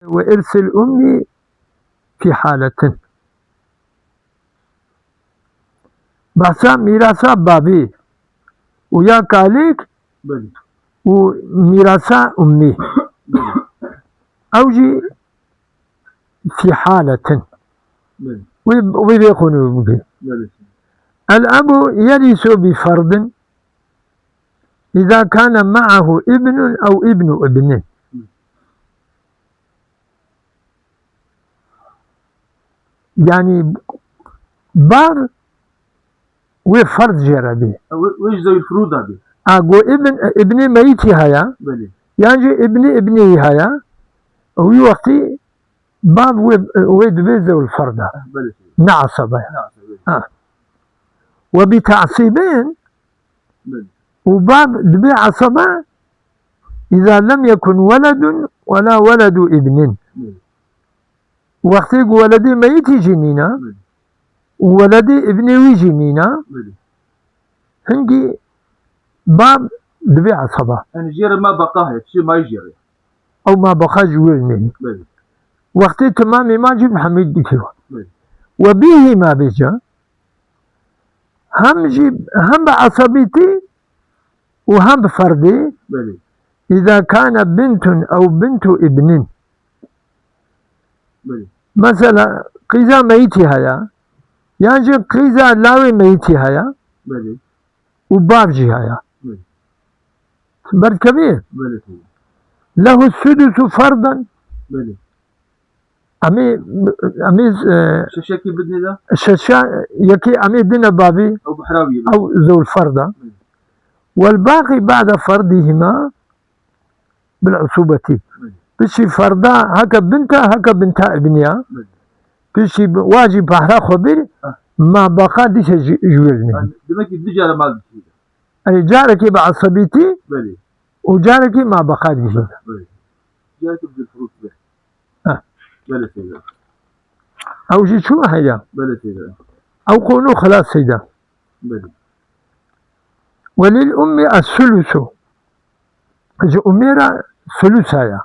وإرث الأم في حالة بحثا ميراثا بابي ويا كاليك وميراثا أمي أوجي في حالة ويبيقون به. الأب يرث بفرض إذا كان معه ابن أو ابن ابن. يعني بار وفرض جربي ويش زي الفروض هذه أقول ابن ميتي هيا يعني ابني هيا ويوقتي باب ويدبز الفرد نعصبه وبتعصيبين وباب دبي عصبه إذا لم يكن ولد ولا ولد ابن وقت ولدي ميتي جنينا وولدي ابني ويجنينا هنجي باب دبي عصبه يعني جير ما بقاه شيء ما يجري أو ما بقى جويني وقت تمامي ما جيب حميد بكيو وبيه ما بيجا هم جيب هم بعصبيتي وهم بفردي إذا كان بنت أو بنت ابن مثلا قيزا ميتي هيا يعني قيزا لاوي ميتي هيا وبابجي هيا برد كبير له السدس فرضا أمي شاشاكي بدني ذا شاشا يكي أمي دنا بابي أو بحراوي أو ذو الفرض والباقي بعد فرضهما بالعصوبة بشي فرضا هكا بنتا ابنيا بشي واجب بحرا خبر ما بقى ديش جويرني دمك الدجارة ما بتشيل أي جاركي بعصبيتي وجاركي ما بقى ديش جارك بالفروض به بلا سيدا أو شي شو هيا بلا سيدا أو قولوا خلاص سيدا بلا وللأم الثلث جو أميرا ثلثايا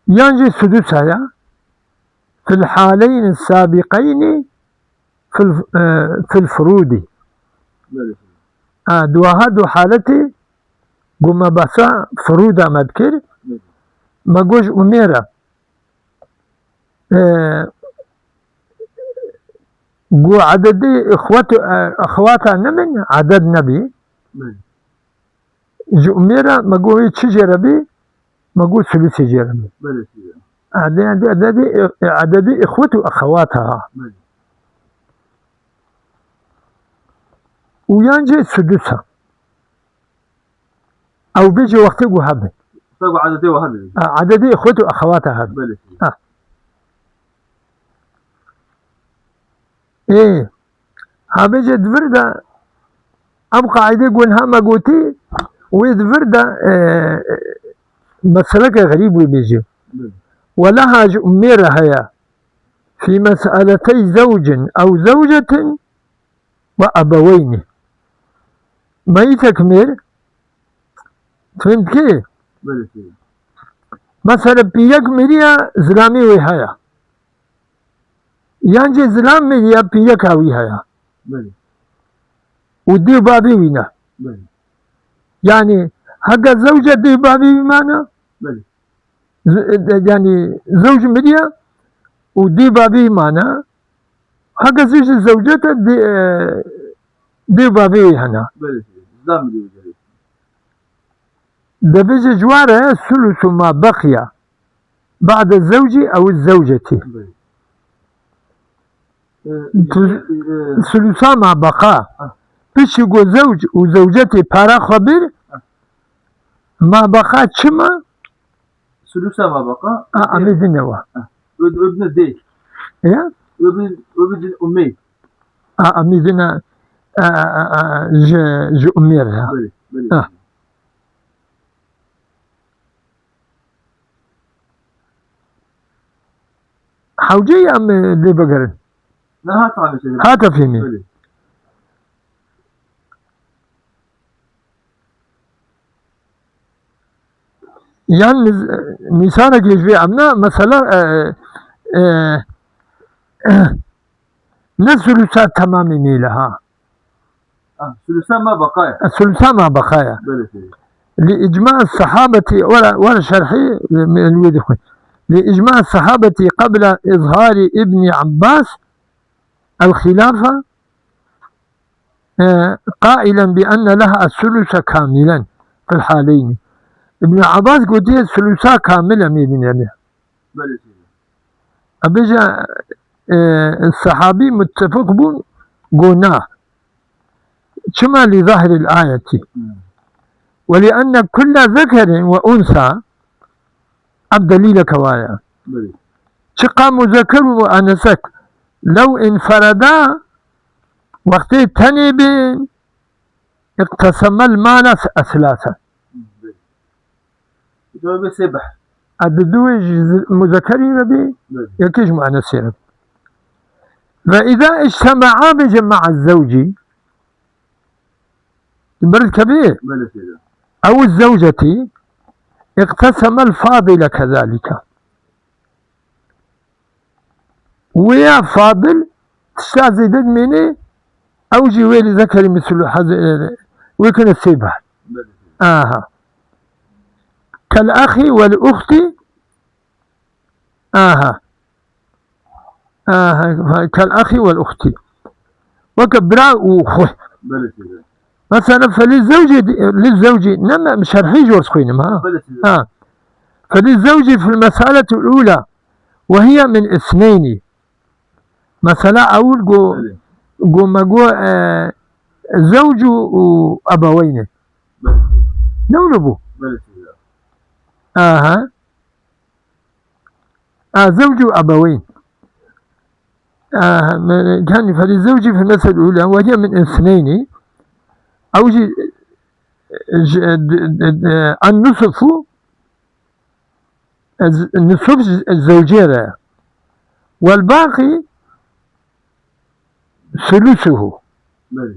ينجي سدسايا في الحالين السابقين في الفروض دو حالتي قم بسا فروضا مذكر ما قوش أميرا قو عددي أخواتها نمن عدد نبي جو أميرا ما قوي تشجربي ما قوي ثلثي جربي عددي إخوته أخواتها وينجي سدسها أو بيجي وقت وهب عددي إخوته أخواتها إيه هبيجي دفردا أبقى عيدي قولها ما قوتي ويدفردا مسألة غريب ويبيجي ولها أميرة هيا في مسألتي زوج أو زوجة وأبوين ما يتكمل فهمت كيف؟ مثلا بيك مريا زلامي وهايا يعني زلام مريا بيك هاوي هايا ودي بابي وينا يعني هكا زوجة دي بابي بمعنى يعني زوج مريا ودي بابي معنا هكا زوجته دي بابي هنا دبج جواره ثلث ما بقي بعد الزوج أو الزوجة ثلثا ما بقى بيش يقول زوج وزوجتي بارا خبر ما بقى كما ثلثا ما بقى أمي نوا ابن دي يا ابن أمي أمي دنا جو أميرها حوجي أم اللي بقرن لا هات فيني Yalnız misale geçiyor ama mesela ne sülüsat tamamıyla ha. Sülüsen ma bakaya. Sülüsa ma bakaya. Böyle söyleyeyim. لإجماع الصحابة ولا شرحي لإجماع الصحابة قبل إظهار ابن عباس الخلافة قائلا بأن لها الثلث كاملا في الحالين. ابن عباس قلت الثلثة كاملة من يعني. Böyle söyleyeyim. أبجا الصحابي متفق بون قلنا كما لظاهر الآية ولأن كل ذكر وأنثى الدليل كوايا Böyle. شقا مذكر وأنثى لو انفردا وقت تنبين اقتسم المال ثلاثة Böyle. Bir de öyle sebah. الدوج مذكرين به Böyle. يكيج مؤنثين فإذا اجتمعا بجمع الزوج برد كبير Böyle söyleyeyim. أو الزوجة اقتسم الفاضل كذلك ويا فاضل تستازد مني أو جويل ذكر مثل ويكون السبع Böyle söyleyeyim. كالأخ والأخت كالأخ والأخت وكبراء وخوه Böyle söyleyeyim. مثلا للزوج نما مش هرحيج ورسخين ما Böyle söyleyeyim. فللزوج في المسألة الأولى وهي من اثنين مثلا أقول جو زوج وأبوين Böyle söyleyeyim. نولبو Böyle söyleyeyim. زوج وأبوين كان فللزوج في المسألة الأولى وهي من اثنين أو النصف الزوجية والباقي ثلثه Böyle.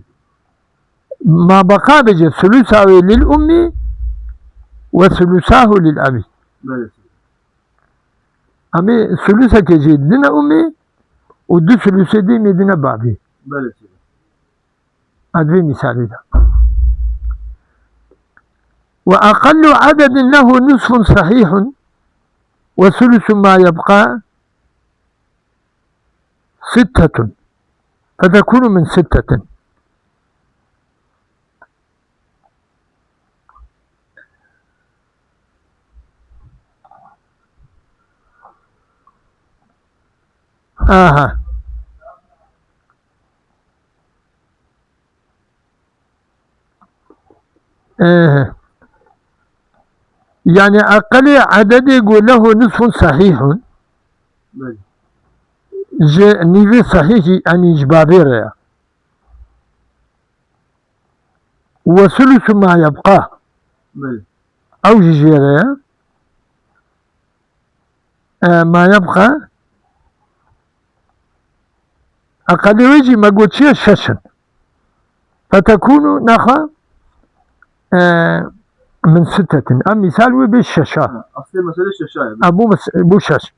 ما بقى بجي ثلثه للأم وثلثاه للأب Böyle söyleyeyim. أمي ثلثة كجي دنا أمي ودو ثلثة دي مدنا بابي Böyle söyleyeyim. هذا مثال ده وأقل عدد له نصف صحيح وثلث ما يبقى 6 فتكون من 6 يعني أقل عدد يقول له نصف صحيح Böyle. نيفي صحيح يعني إجباري وثلث ما يبقى Böyle. أو جيجيريا ما يبقى أقل يجي ما قلت شيء ششن فتكون نخا من 6 مثال وبالشاشة Asli mesele şaşaya. أبو شاش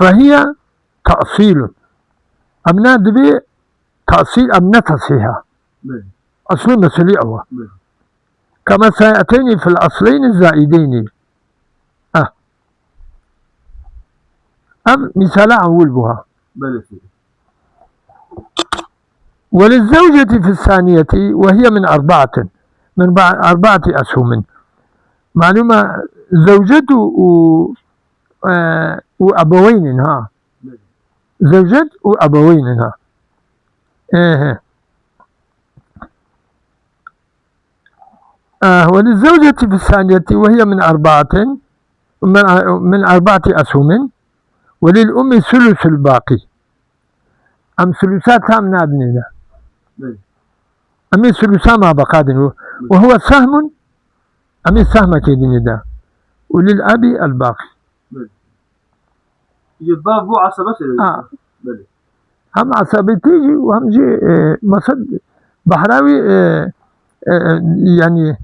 فهي تأصيل أبناء دبي تأصيل أبناء تصحيحها Böyle. أصل مسؤولي أول Böyle. كما سيأتيني في الأصلين الزائدين مثال أول بها Böyle söyleyeyim. وللزوجة في الثانية وهي من 4 أسهم معلومة زوجته وأبوين Böyle. زوجة وأبوين وللزوجة في الثانية وهي من 4 أسهم وللأم ثلث الباقي أم ثلثات هم نابنينا Böyle. أمي ثلثا ما بقادن وهو سهم أمي سهم كيدين ده وللأب الباقي Böyle. Yılda bu asaba söylüyor. Böyle. هم عصبيتي وهم جي مصد بحراوي يعني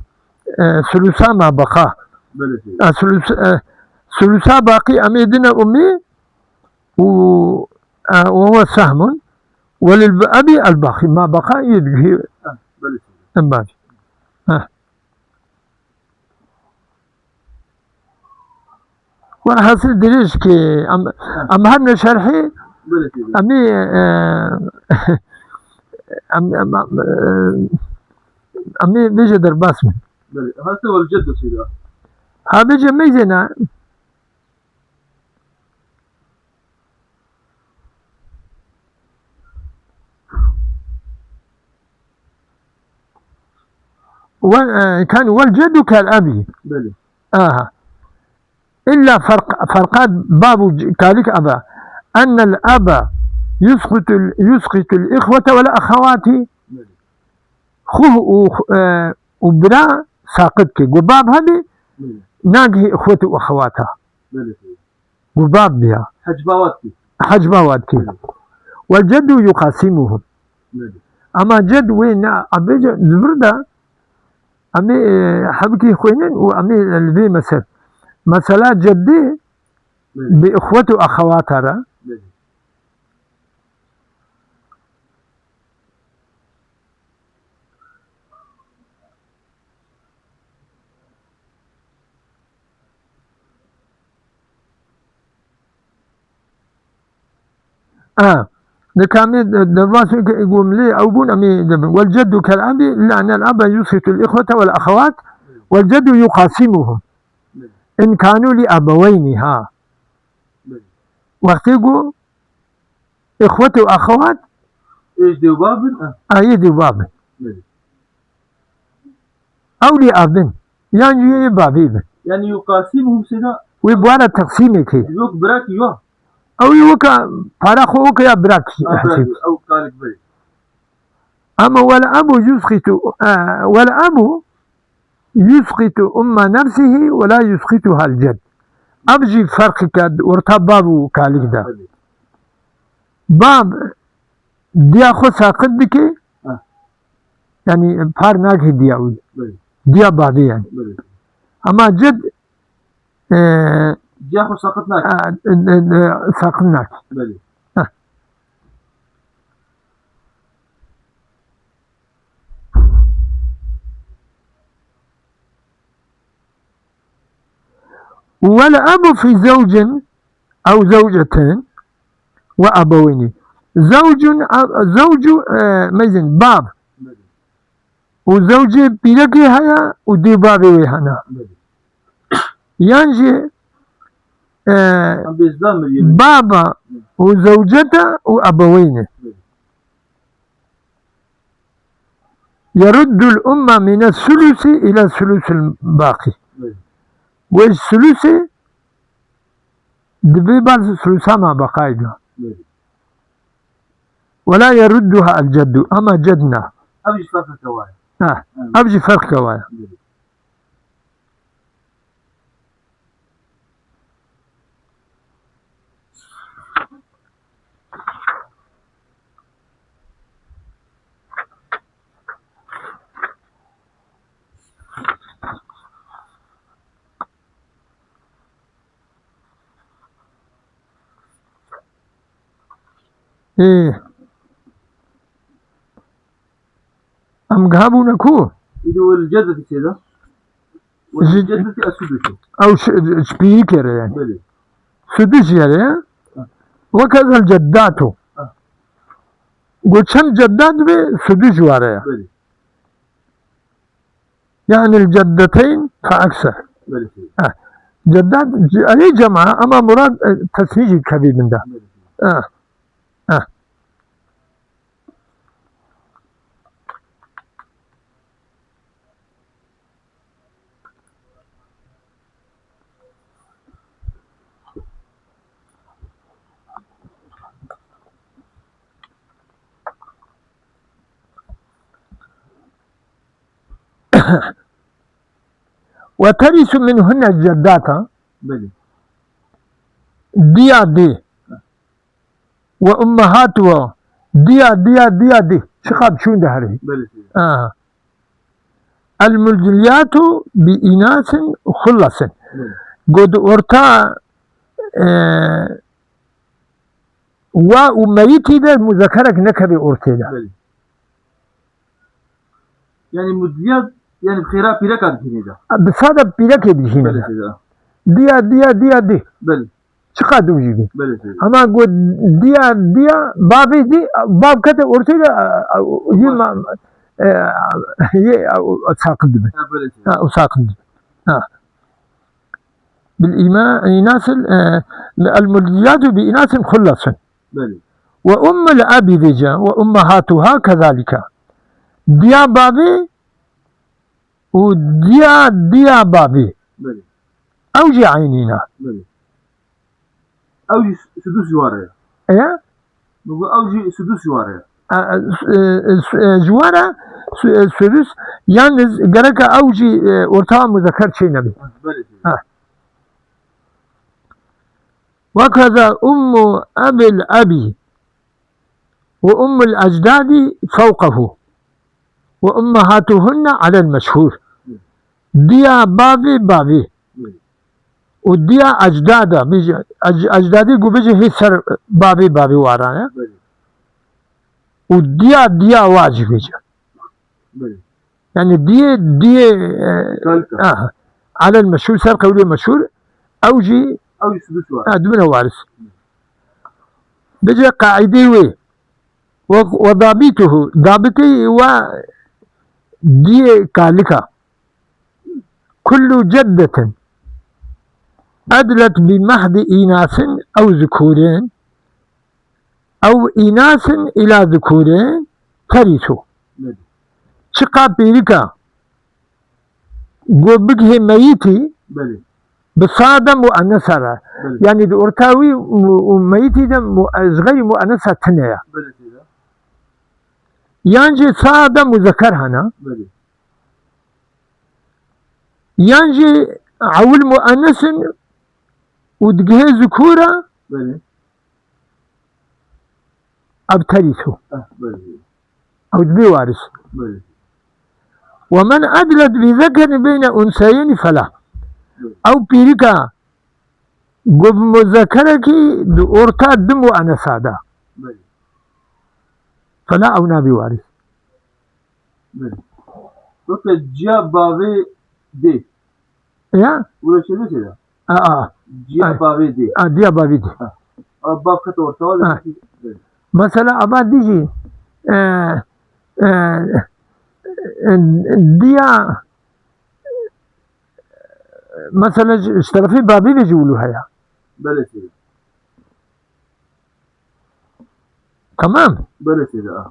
ثلثا ما بقى بله سيدي ثلثا باقي أميدنا أمي وهو سهم، وللأب الباقي ما بقى يدقي بله سيدي باقي. والحاصل دريش كي أم هذا شرحي بله سيدي أمي أمي بيجي درباس من بله هذا هو الجد سيدي ها بيجي ميزنا كان والجد كالأبي بله إلا فرقات باب كالك أبا أن الأب يسقط الإخوة والأخوات بله خوه وبرا ساقطك وباب هذه بله ناقه إخوته وأخواتها بله سيدي وباب بها حجباواتك حجباواتك والجد يقاسمهم. بله أما جد وين أبي زبردة أمي حبكي خوينين وأمي الذي مثلا جدي بله بإخوته وأخواتها بله نكامل دواس يقوم لي أو بون أمي والجد كالأب إلا أن الأب يسقط الإخوة والأخوات والجد يقاسمهم بله إن كانوا لأبوين بله وقت يقول إخوة وأخوات ايش دي باب أيدي باب بله أو لأب يعني بابي يعني يقاسمهم سيدا ويبوانا تقسيمك يوك براك يوه أو يوكا فارخوك يا براك حسيب. او كالك بله أما والأب يسقط أم نفسه ولا يسقطها الجد. أبجي فرق كاد ورتبابو كالك دا بله باب ديا خو ساقط بك يعني بار ناك دياوي بله ديا بابي يعني. بله أما جد جاخو ساقطناك ساقطناك. بله والأب في زوج أو زوجتين وأبوين زوج ميزن باب بله وزوجي بيلقي هيا ودي بابي ويهنا بله ينجي ام بإسلام مريم بابا وزوجته وأبوين بله يرد الأمة من الثلث إلى الثلث الباقي بله والثلث دبي بعض الثلثة ما بقايدها بله ولا يردها الجد أما جدنا ابجي فرق كواي أبجي فرق كوايا. بله إيه أم قابونا كو إذا والجدة سيدا والجدة السدس أو سبيكر يعني بله سدس يعني وكذا الجدات قلت شن جدات بسدس واريا بله يعني الجدتين فأكثر بله سيدا جدات أي جماعة أما مراد تسميج كبير من ده. بله وترث منهن الجدات بله ديا دي وأمهاتها ديا دي شخاب شون ده هري بله سيدا الملجليات بإناث خلص بله قد أرتا وميتي ده مذكرك نكبي أرتي ده بله يعني مدليات يعني بخيرا بيركات هنا بصادة بيلك بله بيجينا سيدا دي بله شقاد وجيبي بله سيدا أما قد دي بابي دي باب كده أرتي ده هي ما هي أساقد به بله سيدا أساقد بالإيمان إناث الملجيات بإناث خلص بله وأم الأب ذجا وأمهاتها كذلك ديا بابي وديا بابي بله أوجي عينينا بله أوجي سدوس جوارة إيه نقول أوجي سدوس جوارة جوارا سدس يعني جرك أوجي ورطا مذكر شيء نبي بله سيدا وكذا أم أبي الأبي وأم الأجداد فوقه وأمهاتهن على المشهور ديا بابي بله وديا أجدادا بيجي أجدادي بيجي هي سر بابي ورانا بله وديا واجب بيجي بله يعني دي كالكا على المشهور سر قولي مشهور أوجي أوجي سدوس جوارة دون وارث بيجي قاعدي وي وضابطه ضابطي و دي كالكا كل جدة أدلت بمهد إناث أو ذكورين أو إناث إلى ذكورين ترث بله شقا بيركا قبقه ميتي بله بصادة مؤنثة بله يعني دي أرتاوي وميتي ده صغير مؤنثة تنيا بله سيدا يانجي صادة مذكر هنا بله يانجي عول مؤنث ودقه ذكورة بله أبترثه بله أو دبي وارث بله ومن أدلت بذكر بين أنثيين فلا أو بيركا قب مذكرك أرتا دم وأنثى بله فلا أو نابي وارث بله وقت جيا بابي دي يا ولا شيء سيدا جيا أي. بابي دي دي أبابي دي باب كتور تواضع مثلا أبا ديجي ديا مثلا اشترفي بابي بيجولوا هيا بله سيدا تمام بله سيدا